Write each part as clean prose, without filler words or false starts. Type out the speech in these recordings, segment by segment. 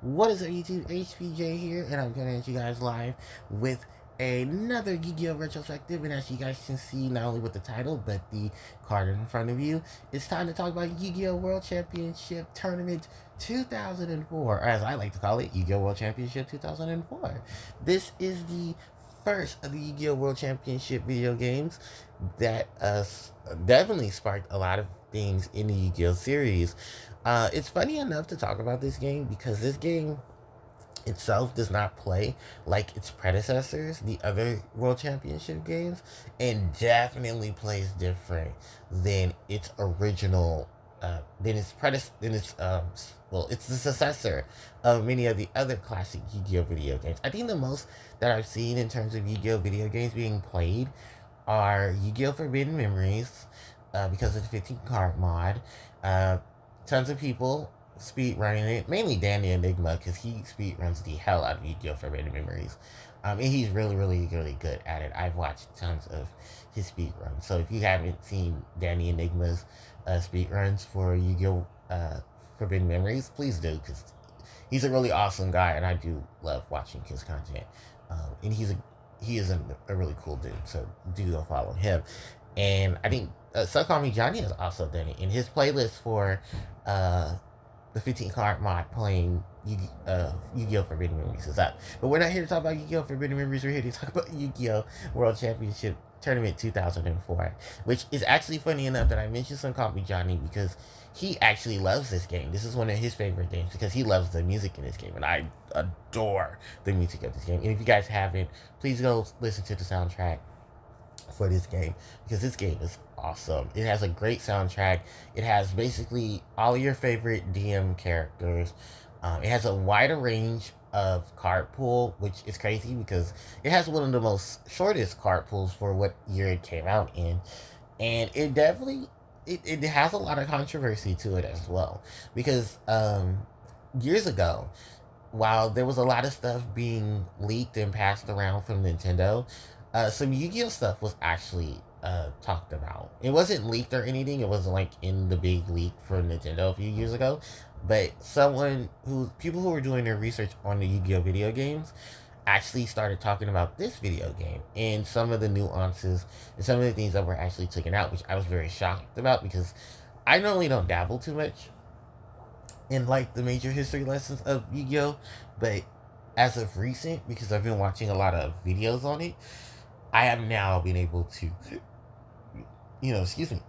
What is up, YouTube? HPJ here, and I'm coming at you guys live with another Yu-Gi-Oh! Retrospective. And as you guys can see, not only with the title, but the card in front of you, it's time to talk about Yu-Gi-Oh! World Championship Tournament 2004, or as I like to call it, Yu-Gi-Oh! World Championship 2004. This is the first of the Yu-Gi-Oh! World Championship video games that definitely sparked a lot of things in the Yu-Gi-Oh! Series. It's funny enough to talk about this game because this game itself does not play like its predecessors, the other World Championship games, and definitely plays different than its original, it's the successor of many of the other classic Yu-Gi-Oh video games. I think the most that I've seen in terms of Yu-Gi-Oh video games being played are Yu-Gi-Oh Forbidden Memories, because of the 15 card mod. Tons of people speed running it, mainly Danny Enigma, because he speed runs the hell out of Yu-Gi-Oh! Forbidden Memories. And he's really, really, really good at it. I've watched tons of his speed runs. So if you haven't seen Danny Enigma's speed runs for Yu-Gi-Oh! Forbidden Memories, please do, because he's a really awesome guy, and I do love watching his content. And he is a really cool dude, so do go follow him. And I think So Call Me Johnny has also done it in his playlist for the 15 card mod playing Yu-Gi-Oh! Forbidden Memories is up. But we're not here to talk about Yu-Gi-Oh! Forbidden Memories. We're here to talk about Yu-Gi-Oh! World Championship Tournament 2004, which is actually funny enough that I mentioned Some Call Me Johnny because he actually loves this game. This is one of his favorite games because he loves the music in this game, and I adore the music of this game. And if you guys haven't, please go listen to the soundtrack for this game because this game is awesome. It has a great soundtrack. It has basically all your favorite DM characters. It has a wider range of card pool, which is crazy because it has one of the most shortest card pools for what year it came out in, and it definitely it has a lot of controversy to it as well because years ago, while there was a lot of stuff being leaked and passed around from Nintendo, some Yu-Gi-Oh stuff was actually talked about. It wasn't leaked or anything. It wasn't like in the big leak for Nintendo a few years ago. But people who were doing their research on the Yu-Gi-Oh video games actually started talking about this video game and some of the nuances and some of the things that were actually taken out, which I was very shocked about because I normally don't dabble too much in like the major history lessons of Yu-Gi-Oh, but as of recent, because I've been watching a lot of videos on it, I have now been able to,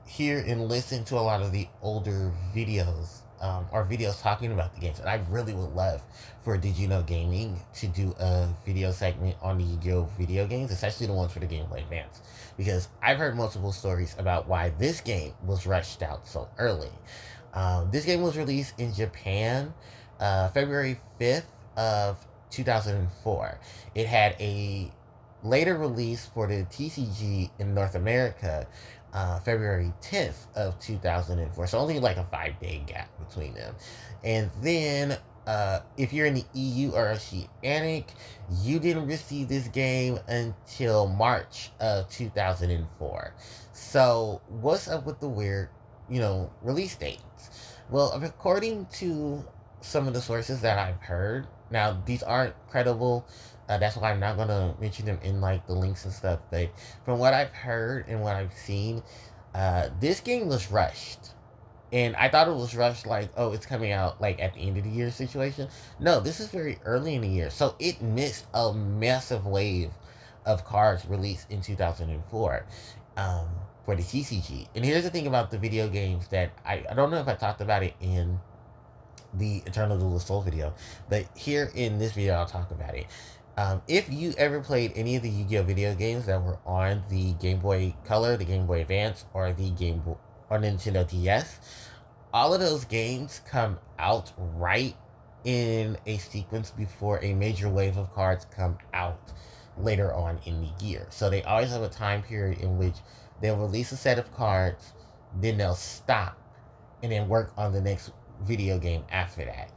hear and listen to a lot of the older videos, or videos talking about the games. And I really would love for Did You Know Gaming to do a video segment on the Yu-Gi-Oh video games, especially the ones for the Game Boy Advance, because I've heard multiple stories about why this game was rushed out so early. This game was released in Japan, February 5th of 2004. It had a later release for the TCG in North America, February 10th of 2004. So only like a 5-day gap between them. And then if you're in the EU or Oceanic, you didn't receive this game until March of 2004. So what's up with the weird, release dates? Well, according to some of the sources that I've heard, now these aren't credible. That's why I'm not gonna mention them in like the links and stuff. But from what I've heard and what I've seen, this game was rushed, and I thought it was rushed like, oh, it's coming out like at the end of the year situation. No, this is very early in the year, so it missed a massive wave of cards released in 2004. For the TCG. And here's the thing about the video games that I don't know if I talked about it in the Eternal Duel of Soul video, but here in this video I'll talk about it. If you ever played any of the Yu-Gi-Oh video games that were on the Game Boy Color, the Game Boy Advance, or the Game Boy or Nintendo DS, all of those games come out right in a sequence before a major wave of cards come out later on in the year. So they always have a time period in which they'll release a set of cards, then they'll stop, and then work on the next video game after that.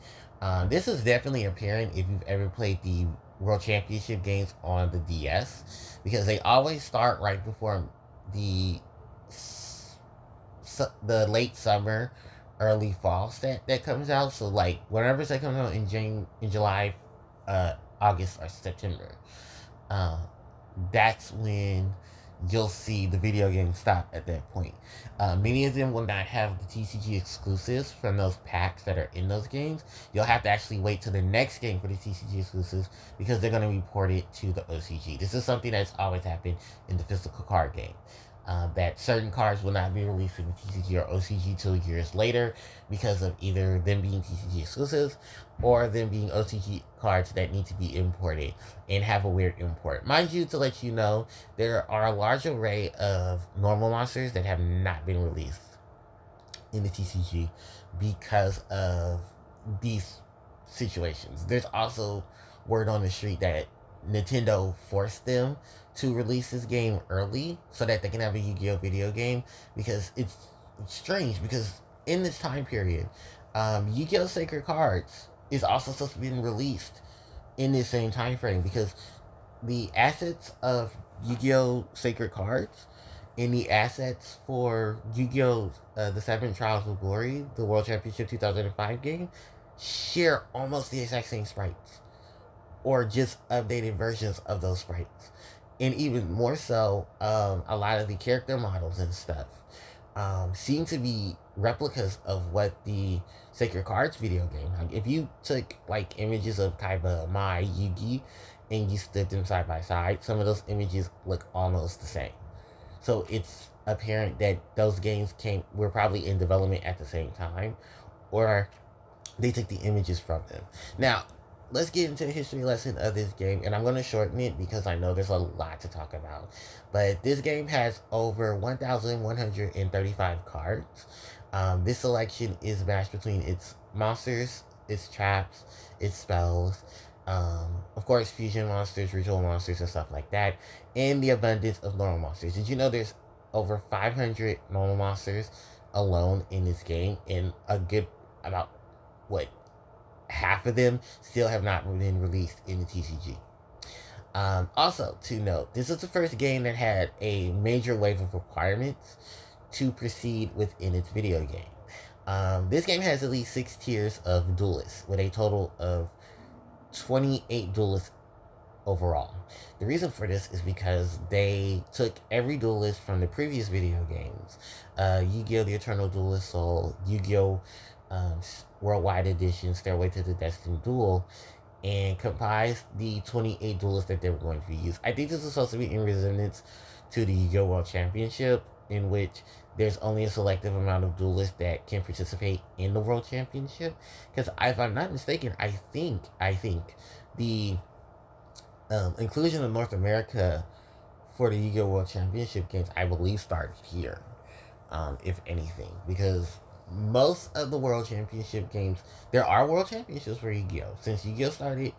This is definitely apparent if you've ever played the World Championship games on the DS, because they always start right before the late summer, early fall set that comes out. So like whenever set comes out in July, August or September, uh, that's when you'll see the video game stop at that point. Many of them will not have the TCG exclusives from those packs that are in those games. You'll have to actually wait till the next game for the TCG exclusives because they're going to be ported to the OCG. This is something that's always happened in the physical card game. That certain cards will not be released in the TCG or OCG till years later because of either them being TCG exclusives or them being OCG cards that need to be imported and have a weird import. Mind you, to let you know, there are a large array of normal monsters that have not been released in the TCG because of these situations. There's also word on the street that Nintendo forced them to release this game early so that they can have a Yu-Gi-Oh video game because it's strange because in this time period, Yu-Gi-Oh Sacred Cards is also supposed to be released in this same time frame because the assets of Yu-Gi-Oh Sacred Cards and the assets for Yu-Gi-Oh! The Seven Trials of Glory, the World Championship 2005 game, share almost the exact same sprites or just updated versions of those sprites. And even more so, a lot of the character models and stuff seem to be replicas of what the Sacred Cards video game. Like if you took like images of Kaiba, Mai, Yugi, and you stood them side by side, some of those images look almost the same. So it's apparent that those games were probably in development at the same time, or they took the images from them. Now, let's get into the history lesson of this game, and I'm going to shorten it because I know there's a lot to talk about. But this game has over 1,135 cards. This selection is matched between its monsters, its traps, its spells, of course, fusion monsters, ritual monsters, and stuff like that, and the abundance of normal monsters. Did you know there's over 500 normal monsters alone in this game, and a good about what half of them still have not been released in the TCG. Also, to note, this is the first game that had a major wave of requirements to proceed within its video game. This game has at least 6 tiers of duelists, with a total of 28 duelists overall. The reason for this is because they took every duelist from the previous video games, Yu-Gi-Oh! The Eternal Duelist Soul, Yu-Gi-Oh! Worldwide Edition, Stairway to the Destined Duel, and comprised the 28 duelists that they were going to use. I think this is supposed to be in resonance to the Yu-Gi-Oh! World Championship, in which there's only a selective amount of duelists that can participate in the World Championship. Because if I'm not mistaken, I think the inclusion of North America for the Yu-Gi-Oh! World Championship games, I believe, started here, if anything, because most of the World Championship games, there are World Championships for Yu-Gi-Oh! Since Yu-Gi-Oh! Started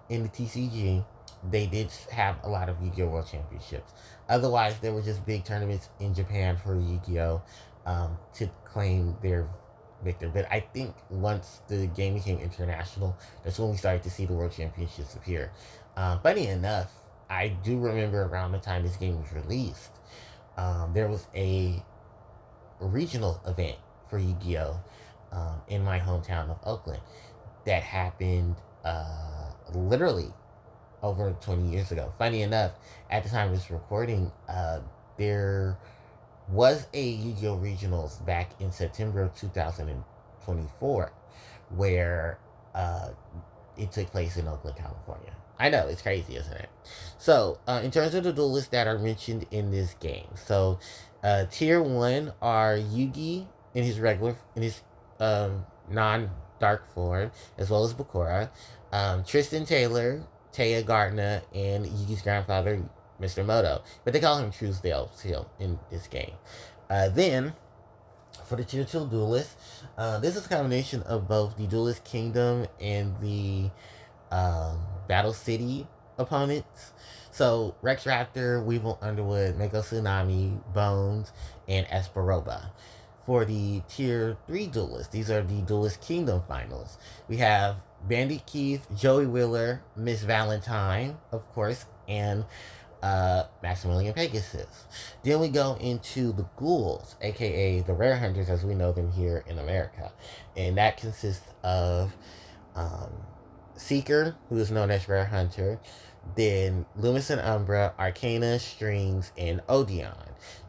in the TCG, they did have a lot of Yu-Gi-Oh! World Championships. Otherwise, there were just big tournaments in Japan for Yu-Gi-Oh! To claim their victor. But I think once the game became international, that's when we started to see the World Championships appear. Funny enough, I do remember around the time this game was released, there was a regional event for Yu-Gi-Oh! In my hometown of Oakland that happened literally over 20 years ago. Funny enough, at the time of this recording, there was a Yu-Gi-Oh! Regionals back in September of 2024 where it took place in Oakland, California. I know, it's crazy, isn't it? So, in terms of the duelists that are mentioned in this game, so tier 1 are Yugi in his non-dark form, as well as Bakura, Tristan Taylor, Taya Gardner, and Yugi's grandfather, Mr. Moto. But they call him Truesdale still in this game. Then, for the tier 2 duelist, this is a combination of both the Duelist Kingdom and the Battle City opponents. So, Rex Raptor, Weevil Underwood, Mako Tsunami, Bones, and Esperoba. For the tier 3 duelists, these are the Duelist Kingdom finals. We have Bandit Keith, Joey Wheeler, Miss Valentine, of course, and Maximilian Pegasus. Then we go into the ghouls, aka the rare hunters as we know them here in America. And that consists of um, Seeker, who is known as Rare Hunter, then Loomis and Umbra, Arcana, Strings, and Odeon.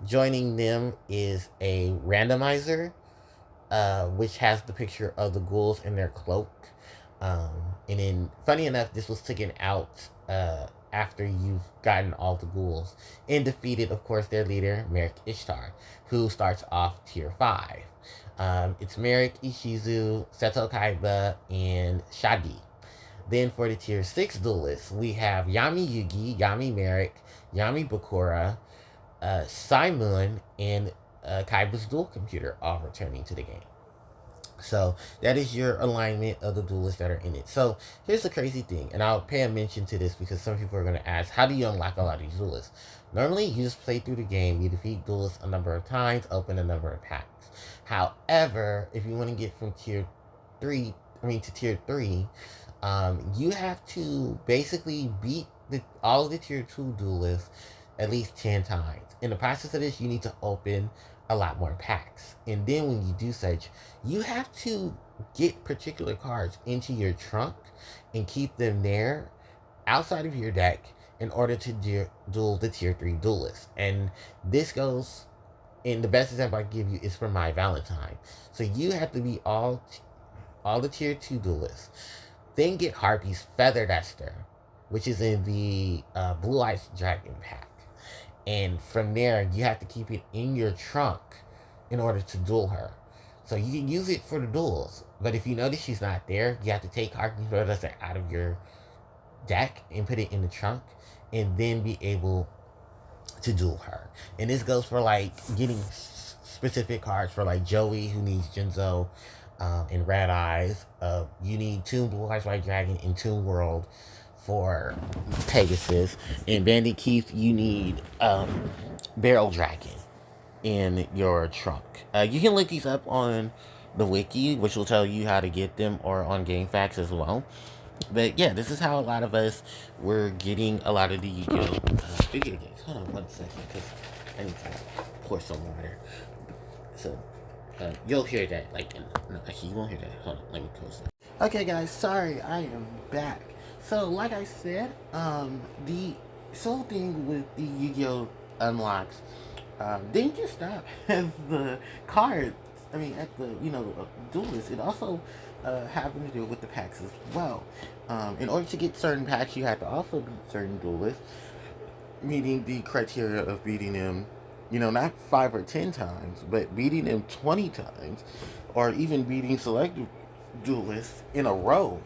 Joining them is a randomizer, which has the picture of the ghouls in their cloak. And then, funny enough, this was taken out after you've gotten all the ghouls and defeated, of course, their leader, Merrick Ishtar, who starts off tier 5. It's Merrick, Ishizu, Seto Kaiba, and Shadi. Then for the tier 6 duelists, we have Yami Yugi, Yami Merrick, Yami Bakura, Simon, and Kaiba's dual computer all returning to the game. So that is your alignment of the duelists that are in it. So here's the crazy thing, and I'll pay a mention to this because some people are going to ask, how do you unlock a lot of these duelists? Normally, you just play through the game, you defeat duelists a number of times, open a number of packs. However, if you want to get from tier 3, you have to basically beat all of the tier 2 duelists at least 10 times. In the process of this, you need to open a lot more packs. And then when you do such, you have to get particular cards into your trunk and keep them there outside of your deck in order to duel the tier 3 duelist. And this goes, and the best example I can give you is from My Valentine. So you have to be all the tier 2 duelists. Then get Harpie's Feather Duster, which is in the Blue Ice Dragon pack. And from there, you have to keep it in your trunk in order to duel her. So you can use it for the duels. But if you notice she's not there, you have to take Harpie's Feather Duster out of your deck and put it in the trunk. And then be able to duel her. And this goes for like getting specific cards for like Joey, who needs Jinzo and Red Eyes. You need Toon Blue Eyes White Dragon and Toon World for Pegasus. And Bandit Keith, you need Barrel Dragon in your trunk. You can look these up on the wiki, which will tell you how to get them, or on GameFAQs as well. But yeah, this is how a lot of us were getting a lot of the video games. Hold on 1 second, because I need to pour some water. So you'll hear that. No, actually, you won't hear that. Hold on, let me close that. Okay, guys, sorry, I am back. So, like I said, the sole thing with the Yu-Gi-Oh! Unlocks didn't just stop at the cards. I mean, at the, duelists. It also happened to do with the packs as well. In order to get certain packs, you have to also beat certain duelists, meeting the criteria of beating them, not 5 or 10 times, but beating them 20 times, or even beating selected duelists in a row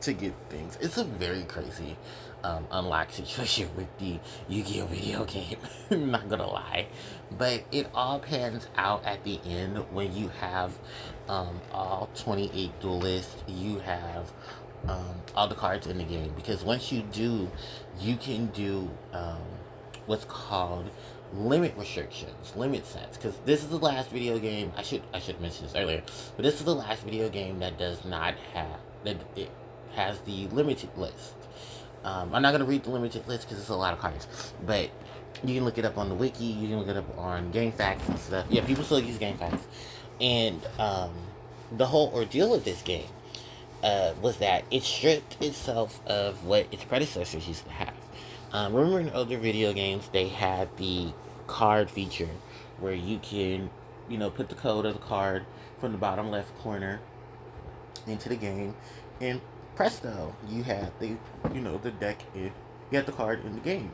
to get things. It's a very crazy unlock situation with the Yu-Gi-Oh! Video game. I'm not gonna lie. But it all pans out at the end when you have all 28 duelists. You have all the cards in the game. Because once you do, you can do what's called limit restrictions, limit sets. Because this is the last video game, I should mention this earlier, but this is the last video game that does not have, that it has the limited list. I'm not going to read the limited list because it's a lot of cards, but you can look it up on the wiki, you can look it up on GameFAQs and stuff. Yeah, people still use GameFAQs. And the whole ordeal of this game was that it stripped itself of what its predecessors used to have. Remember in other video games, they had the card feature where you can, put the code of the card from the bottom left corner into the game, and presto, you had the deck, you had the card in the game.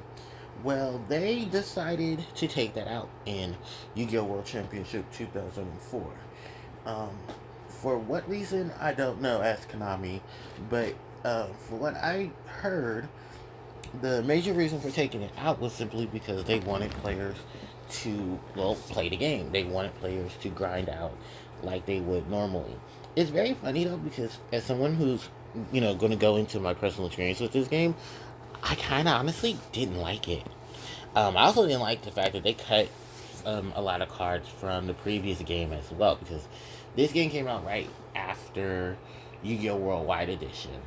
Well, they decided to take that out in Yu-Gi-Oh! World Championship 2004. For what reason, I don't know, ask Konami, but for what I heard, the major reason for taking it out was simply because they wanted players to, play the game. They wanted players to grind out like they would normally. It's very funny, though, because as someone who's, going to go into my personal experience with this game, I kind of honestly didn't like it. I also didn't like the fact that they cut a lot of cards from the previous game as well, because this game came out right after Yu-Gi-Oh! Worldwide Edition.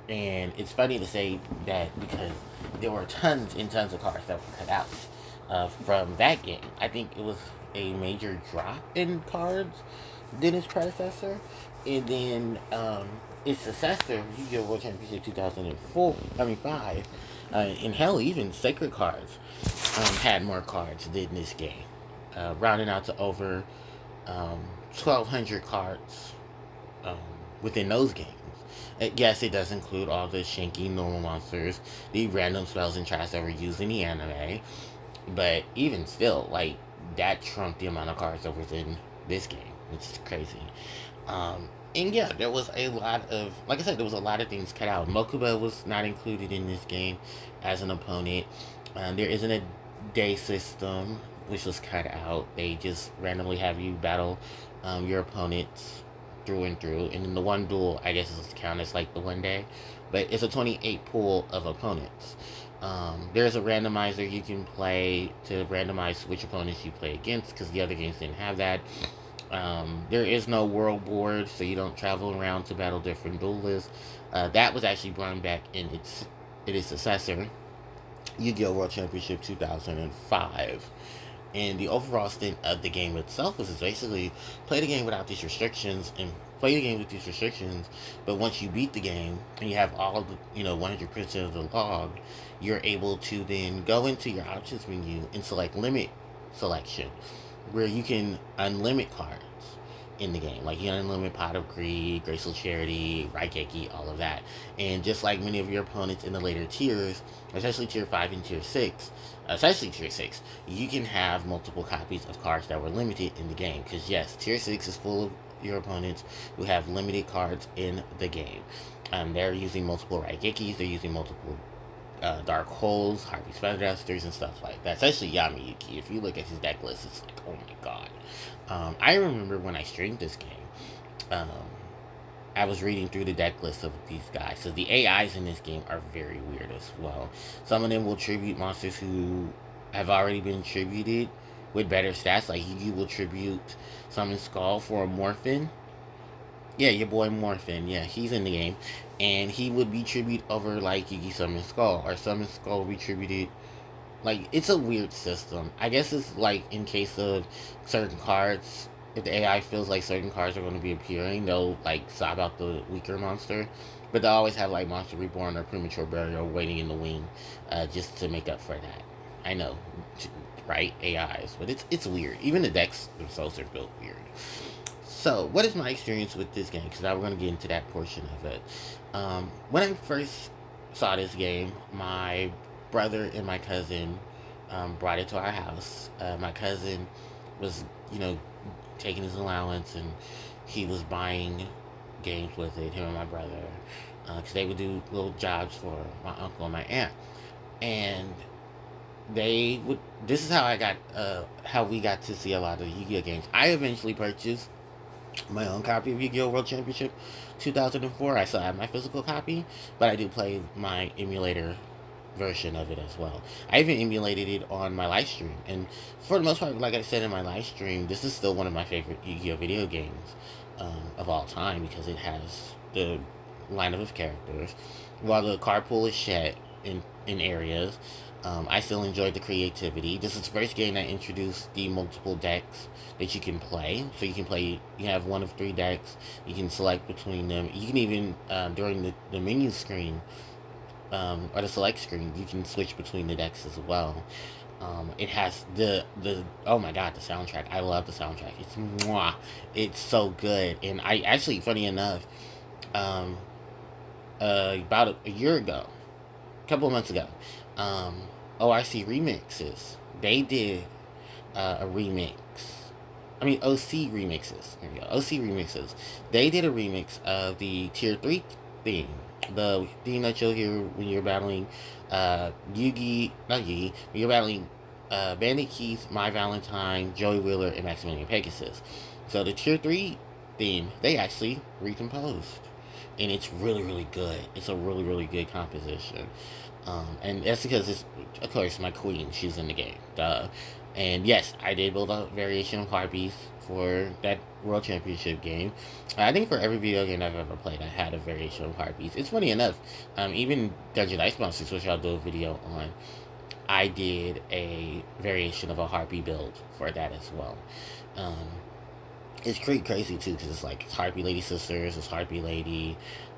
And it's funny to say that because there were tons and tons of cards that were cut out from that game. I think it was a major drop in cards than its predecessor. And then its successor, Yu-Gi-Oh! World Championship 2004, I mean 5, and hell, even Sacred Cards had more cards than this game, rounding out to over 1,200 cards um, within those games. Yes, it does include all the shanky normal monsters, the random spells and traps that were used in the anime, but even still, like, that trumped the amount of cards that was in this game, which is crazy. And yeah, there was a lot of, like I said, there was a lot of things cut out. Mokuba was not included in this game as an opponent. There isn't a day system, which was cut out. They just randomly have you battle your opponents through and through. And then the one duel, I guess, is counted as like the one day. But it's a 28 pool of opponents. There's a randomizer you can play to randomize which opponents you play against, because the other games didn't have that. There is no world board, so you don't travel around to battle different duelists. That was actually brought back in its successor, Yu-Gi-Oh! World Championship 2005. And the overall stint of the game itself was basically play the game without these restrictions and play the game with these restrictions. But once you beat the game and you have all of the 100% of the log, you're able to then go into your options menu and select limit selection, where you can unlimit cards in the game. Like, you can unlimit Pot of Greed, Graceful Charity, Raigeki, all of that. And just like many of your opponents in the later tiers, especially tier 5 and tier 6, especially tier 6, you can have multiple copies of cards that were limited in the game. Because yes, tier 6 is full of your opponents who have limited cards in the game. They're using multiple Raigekis, they're using multiple Dark Holes, Harpie Spellcasters, and stuff like that. Especially Yamiyuki. If you look at his deck list, it's like, oh my god. I remember when I streamed this game, I was reading through the deck list of these guys. So the AIs in this game are very weird as well. Some of them will tribute monsters who have already been tributed with better stats. Like, you will tribute Summon Skull for a Morphin. Yeah, your boy Morphin. Yeah, he's in the game. And he would be tribute over, like, Yugi Summon Skull. Or Summon Skull would be tributed. Like, it's a weird system. I guess it's, like, in case of certain cards, if the AI feels like certain cards are going to be appearing, they'll, like, swap out the weaker monster. But they'll always have, like, Monster Reborn or Premature Burial waiting in the wing, just to make up for that. I know, right? AIs. But it's weird. Even the decks themselves are built weird. So, what is my experience with this game? Because now we're going to get into that portion of it. When I first saw this game, my brother and my cousin brought it to our house. My cousin was, taking his allowance, and he was buying games with it, him and my brother, because they would do little jobs for my uncle and my aunt. And this is how we got to see a lot of Yu-Gi-Oh games. I eventually purchased my own copy of Yu-Gi-Oh! World Championship 2004. I still have my physical copy, but I do play my emulator version of it as well. I even emulated it on my live stream, and for the most part, like I said in my live stream, this is still one of my favorite Yu-Gi-Oh! Video games of all time, because it has the lineup of characters. While the card pool is shed in areas, I still enjoyed the creativity. This is the first game that introduced the multiple decks that you can play. So you have one of 3 decks. You can select between them. You can even, during the menu screen, or the select screen, you can switch between the decks as well. It has the oh my god, the soundtrack. I love the soundtrack. It's so good. And I actually, funny enough, about a year ago, a couple of months ago, ORC Remixes, they did a remix. I mean, OC Remixes. There we go. OC Remixes. They did a remix of the Tier 3 theme. The theme that you'll hear when you're battling not Yugi, when you're battling Bandit Keith, My Valentine, Joey Wheeler, and Maximilian Pegasus. So the Tier 3 theme, they actually recomposed. And it's really, really good. It's a really, really good composition. And that's because it's, of course, my queen. She's in the game. Duh. And yes, I did build a variation of Harpies for that World Championship game. I think for every video game I've ever played, I had a variation of Harpies. It's funny enough, even Dungeon Ice Monsters, which I'll do a video on, I did a variation of a Harpie build for that as well. Um, it's pretty crazy too, because it's like it's Harpie Lady Sisters, it's Harpie Lady,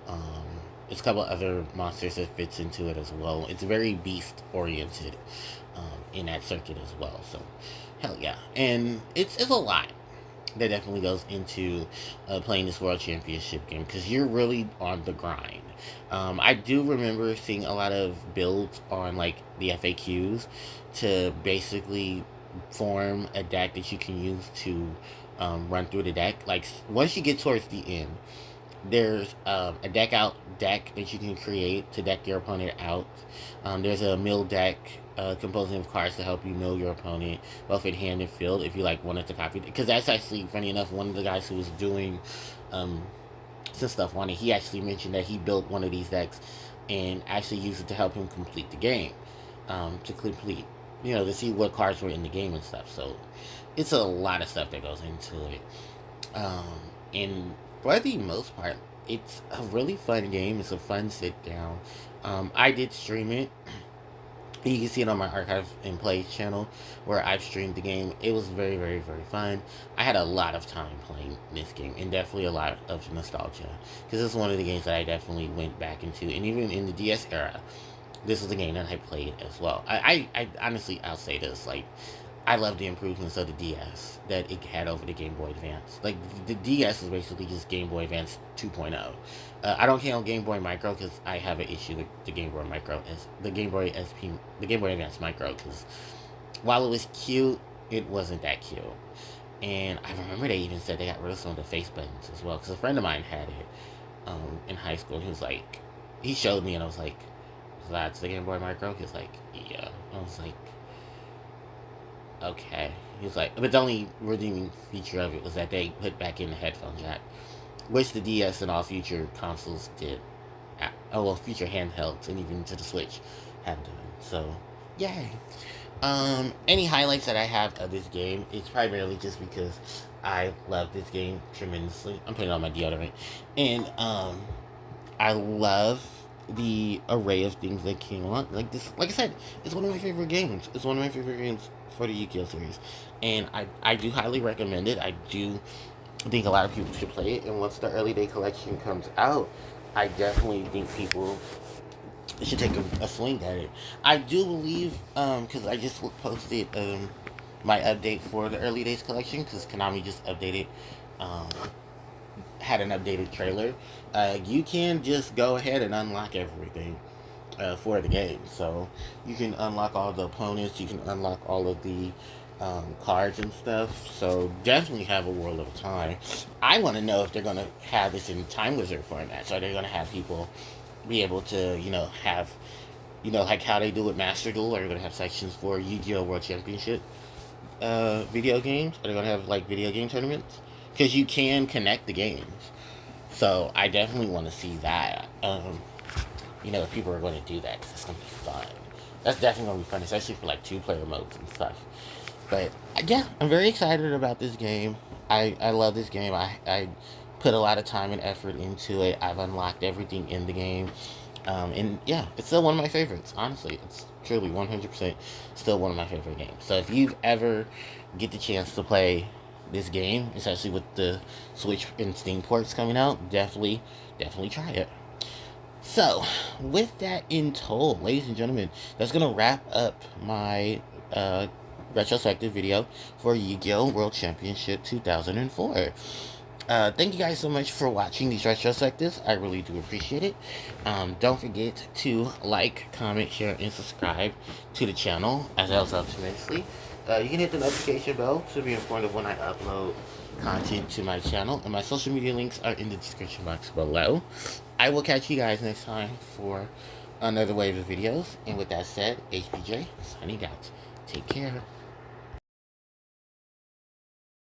um, it's a couple other monsters that fits into it as well. It's very beast oriented in that circuit as well. So, hell yeah, and it's a lot that definitely goes into playing this World Championship game because you're really on the grind. I do remember seeing a lot of builds on like the FAQs to basically form a deck that you can use to run through the deck. Like once you get towards the end, there's a deck that you can create to deck your opponent out. There's a mill deck composing of cards to help you mill your opponent, both in hand and field, if you like wanted to copy. Because that's actually funny enough. One of the guys who was doing some stuff on it, he actually mentioned that he built one of these decks and actually used it to help him complete the game. To complete, to see what cards were in the game and stuff. So it's a lot of stuff that goes into it. And for the most part, it's a really fun game. It's a fun sit down. I did stream it. You can see it on my Archive and Play channel where I've streamed the game. It was very, very, very fun. I had a lot of time playing this game and definitely a lot of nostalgia because this is one of the games that I definitely went back into. And even in the DS era, this is a game that I played as well. I honestly, I'll say this, like, I love the improvements of the DS that it had over the Game Boy Advance. Like, the DS is basically just Game Boy Advance 2.0. I don't count Game Boy Micro because I have an issue with the Game Boy Micro, as the Game Boy Advance Micro, because while it was cute, it wasn't that cute. And I remember they even said they got rid of some of the face buttons as well, because a friend of mine had it in high school. He was like, he showed me, and I was like, that's the Game Boy Micro? He was like, yeah. I was like, okay. He was like, but the only redeeming feature of it was that they put back in the headphone jack, which the DS and all future consoles did. Future handhelds and even to the Switch have done. So, yay. Any highlights that I have of this game, it's primarily just because I love this game tremendously. I'm putting on my deodorant. And, I love the array of things that came on. Like this, like I said, it's one of my favorite games. It's one of my favorite games for the Yu-Gi-Oh series. And I do highly recommend it. I do think a lot of people should play it. And once the early day collection comes out, I definitely think people should take a swing at it. I do believe, because I just posted my update for the early days collection, because Konami just updated, had an updated trailer. You can just go ahead and unlock everything for the game. So you can unlock all the opponents, you can unlock all of the cards and stuff. So definitely have a world of time. I want to know if they're going to have this in Time Wizard format. So they're going to have people be able to, have, like how they do with Master Duel. Are they going to have sections for Yu-Gi-Oh! World Championship video games? Are they going to have like video game tournaments? Because you can connect the games. So I definitely want to see that. If people are going to do that, because it's going to be fun. That's definitely going to be fun, especially for like 2-player modes and stuff. But yeah, I'm very excited about this game. I love this game. I put a lot of time and effort into it. I've unlocked everything in the game. And yeah, it's still one of my favorites. Honestly, it's truly 100% still one of my favorite games. So if you ever get the chance to play this game, especially with the Switch and Steam ports coming out, definitely try it. So, with that in tow, ladies and gentlemen, that's going to wrap up my retrospective video for Yu-Gi-Oh! World Championship 2004. Thank you guys so much for watching these retrospectives. I really do appreciate it. Don't forget to like, comment, share, and subscribe to the channel, as that helps tremendously. You can hit the notification bell to be informed of when I upload content to my channel, and my social media links are in the description box below. I will catch you guys next time for another wave of videos, and with that said, HPJ signing out. Take care.